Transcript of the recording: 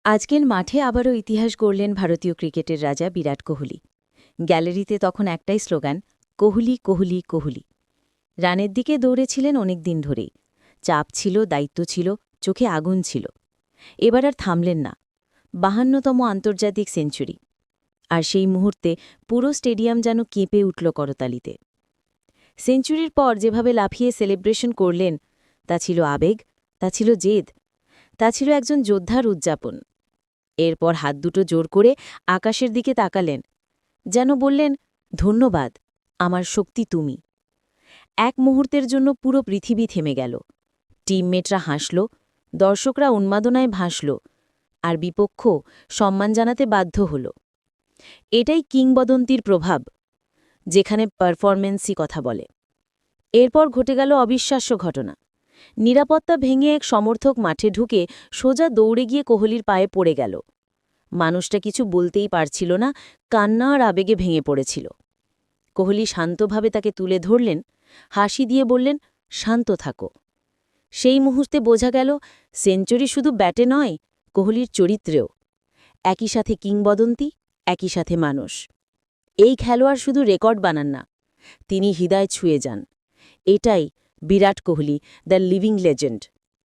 আজকের মাঠে আবারও ইতিহাস গড়লেন ভারতীয় ক্রিকেটের রাজা বিরাট কোহলি। গ্যালারিতে তখন একটাই স্লোগান, কোহলি কোহলি কোহলি। রানের দিকে দৌড়েছিলেন অনেক দিন ধরেই। চাপ ছিল, দায়িত্ব ছিল, চোখে আগুন ছিল। এবার আর থামলেন না। ৫২তম আন্তর্জাতিক সেঞ্চুরি। আর সেই মুহূর্তে পুরো স্টেডিয়াম যেন কেঁপে উঠল করতালিতে। সেঞ্চুরির পর যেভাবে লাফিয়ে সেলিব্রেশন করলেন, তা ছিল আবেগ, তা ছিল জেদ, তা ছিল একজন যোদ্ধার উদযাপন। এরপর হাত দুটো জোর করে আকাশের দিকে তাকালেন, যেন বললেন, ধন্যবাদ, আমার শক্তি তুমি। এক মুহূর্তের জন্য পুরো পৃথিবী থেমে গেল। টিমমেটরা হাসল, দর্শকরা উন্মাদনায় ভাসল, আর বিপক্ষ সম্মান জানাতে বাধ্য হল। এটাই কিংবদন্তির প্রভাব, যেখানে পারফরমেন্সই কথা বলে। এরপর ঘটে গেল অবিশ্বাস্য ঘটনা। নিরাপত্তা ভেঙে এক সমর্থক মাঠে ঢুকে সোজা দৌড়ে গিয়ে কোহলির পায়ে পড়ে গেল। মানুষটা কিছু বলতেই পারছিল না, কান্না আর আবেগে ভেঙে পড়েছিল। কোহলি শান্তভাবে তাকে তুলে ধরলেন, হাসি দিয়ে বললেন, শান্ত থাকো। সেই মুহূর্তে বোঝা গেল, সেঞ্চুরি শুধু ব্যাটে নয়, কোহলির চরিত্রেও। একই সাথে কিংবদন্তি, একই সাথে মানুষ। এই খেলোয়াড় শুধু রেকর্ড বানান না, তিনি হৃদয় ছুঁয়ে যান। এটাই Virat Kohli, the living legend.